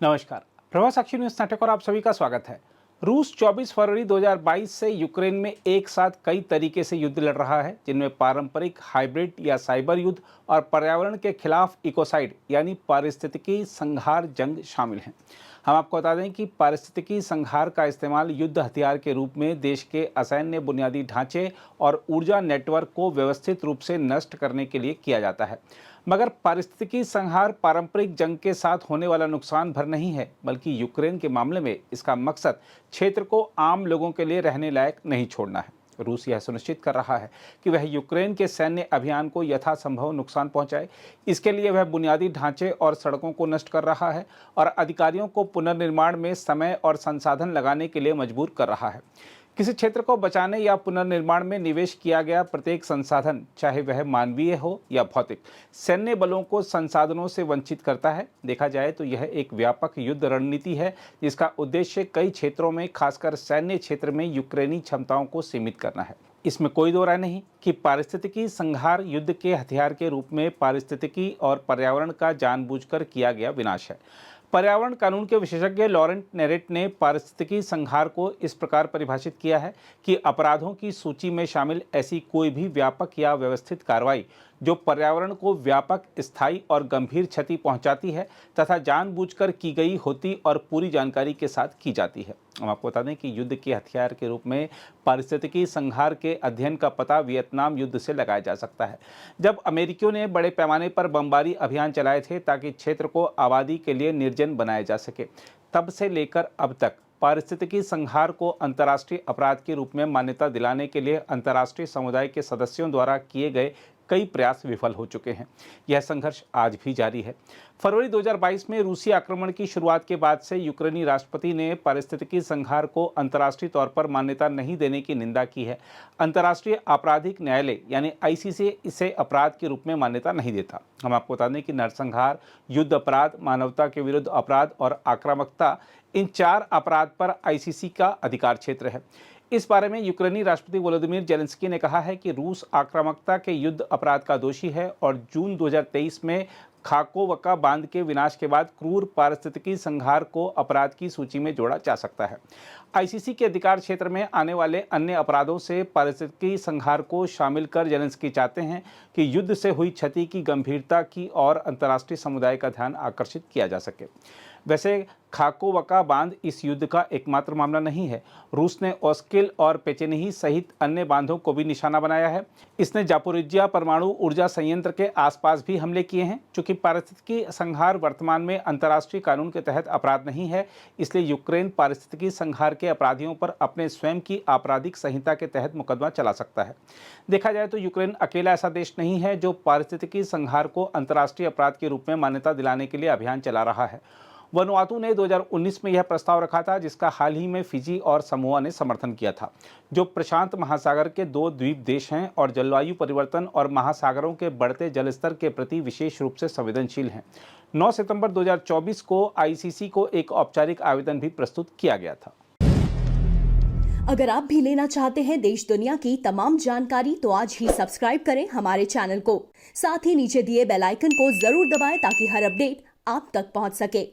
नमस्कार। प्रभा साक्षी न्यूज नाटक और आप सभी का स्वागत है। रूस 24 फरवरी 2022 से यूक्रेन में एक साथ कई तरीके से युद्ध लड़ रहा है, जिनमें पारंपरिक, हाइब्रिड या साइबर युद्ध और पर्यावरण के खिलाफ इकोसाइड यानी पारिस्थितिकी संहार जंग शामिल हैं। हम आपको बता दें कि पारिस्थितिकी संहार का इस्तेमाल युद्ध हथियार के रूप में देश के असैन्य बुनियादी ढांचे और ऊर्जा नेटवर्क को व्यवस्थित रूप से नष्ट करने के लिए किया जाता है। मगर पारिस्थितिकी संहार पारंपरिक जंग के साथ होने वाला नुकसान भर नहीं है, बल्कि यूक्रेन के मामले में इसका मकसद क्षेत्र को आम लोगों के लिए रहने लायक नहीं छोड़ना है। रूस यह सुनिश्चित कर रहा है कि वह यूक्रेन के सैन्य अभियान को यथासंभव नुकसान पहुंचाए। इसके लिए वह बुनियादी ढांचे और सड़कों को नष्ट कर रहा है और अधिकारियों को पुनर्निर्माण में समय और संसाधन लगाने के लिए मजबूर कर रहा है। किसी क्षेत्र को बचाने या पुनर्निर्माण में निवेश किया गया प्रत्येक संसाधन, चाहे वह मानवीय हो या भौतिक, सैन्य बलों को संसाधनों से वंचित करता है। देखा जाए तो यह एक व्यापक युद्ध रणनीति है, जिसका उद्देश्य कई क्षेत्रों में, खासकर सैन्य क्षेत्र में यूक्रेनी क्षमताओं को सीमित करना है। इसमें कोई दो राय नहीं कि पारिस्थितिकी संहार युद्ध के हथियार के रूप में पारिस्थितिकी और पर्यावरण का जानबूझकर किया गया विनाश है। पर्यावरण कानून के विशेषज्ञ लॉरेंट नेरेट ने पारिस्थितिकी संहार को इस प्रकार परिभाषित किया है कि अपराधों की सूची में शामिल ऐसी कोई भी व्यापक या व्यवस्थित कार्रवाई जो पर्यावरण को व्यापक, स्थायी और गंभीर क्षति पहुंचाती है तथा जानबूझकर की गई होती और पूरी जानकारी के साथ की जाती है। हम आपको बता दें कि युद्ध के हथियार के रूप में पारिस्थितिकी संहार के अध्ययन का पता वियतनाम युद्ध से लगाया जा सकता है, जब अमेरिकियों ने बड़े पैमाने पर बमबारी अभियान चलाए थे ताकि क्षेत्र को आबादी के लिए निर्जन बनाया जा सके। तब से लेकर अब तक पारिस्थितिकी संहार को अंतर्राष्ट्रीय अपराध के रूप में मान्यता दिलाने के लिए अंतर्राष्ट्रीय समुदाय के सदस्यों द्वारा किए गए कई प्रयास विफल हो चुके हैं। यह संघर्ष आज भी जारी है। फरवरी 2022 में रूसी आक्रमण की शुरुआत के बाद से यूक्रेनी राष्ट्रपति ने पारिस्थितिकी संहार को अंतर्राष्ट्रीय तौर पर मान्यता नहीं देने की निंदा की है। अंतर्राष्ट्रीय आपराधिक न्यायालय यानी आईसीसी इसे अपराध के रूप में मान्यता नहीं देता। हम आपको बता दें कि नरसंहार, युद्ध अपराध, मानवता के विरुद्ध अपराध और आक्रामकता, इन 4 अपराध पर आईसीसी का अधिकार क्षेत्र है। इस बारे में यूक्रेनी राष्ट्रपति वोलोदिमीर जेलेंस्की ने कहा है कि रूस आक्रामकता के युद्ध अपराध का दोषी है और जून 2023 में खाकोवका बांध के विनाश के बाद क्रूर पारिस्थितिकी संहार को अपराध की सूची में जोड़ा जा सकता है। आईसीसी के अधिकार क्षेत्र में आने वाले अन्य अपराधों से पारिस्थितिकी संहार को शामिल कर जेलेंस्की चाहते हैं कि युद्ध से हुई क्षति की गंभीरता की और अंतर्राष्ट्रीय समुदाय का ध्यान आकर्षित किया जा सके। वैसे खाकोवका बांध इस युद्ध का एकमात्र मामला नहीं है। रूस ने ओस्किल और पेचेनिही सहित अन्य बांधों को भी निशाना बनाया है। इसने जापोरिज्जिया परमाणु ऊर्जा संयंत्र के आसपास भी हमले किए हैं। चूंकि पारिस्थितिकी संहार वर्तमान में अंतर्राष्ट्रीय कानून के तहत अपराध नहीं है, इसलिए यूक्रेन पारिस्थितिकी संहार के अपराधियों पर अपने स्वयं की आपराधिक संहिता के तहत मुकदमा चला सकता है। देखा जाए तो यूक्रेन अकेला ऐसा देश नहीं है जो पारिस्थितिकी संहार को अंतर्राष्ट्रीय अपराध के रूप में मान्यता दिलाने के लिए अभियान चला रहा है। वनुआतु ने 2019 में यह प्रस्ताव रखा था, जिसका हाल ही में फिजी और समोआ ने समर्थन किया था, जो प्रशांत महासागर के 2 द्वीप देश हैं और जलवायु परिवर्तन और महासागरों के बढ़ते जलस्तर के प्रति विशेष रूप से संवेदनशील हैं। 9 सितंबर 2024 को आईसीसी को एक औपचारिक आवेदन भी प्रस्तुत किया गया था। अगर आप भी लेना चाहते हैं देश दुनिया की तमाम जानकारी, तो आज ही सब्सक्राइब करें हमारे चैनल को। साथ ही नीचे दिए बेल आइकन को जरूर दबाएं ताकि हर अपडेट आप तक पहुंच सके।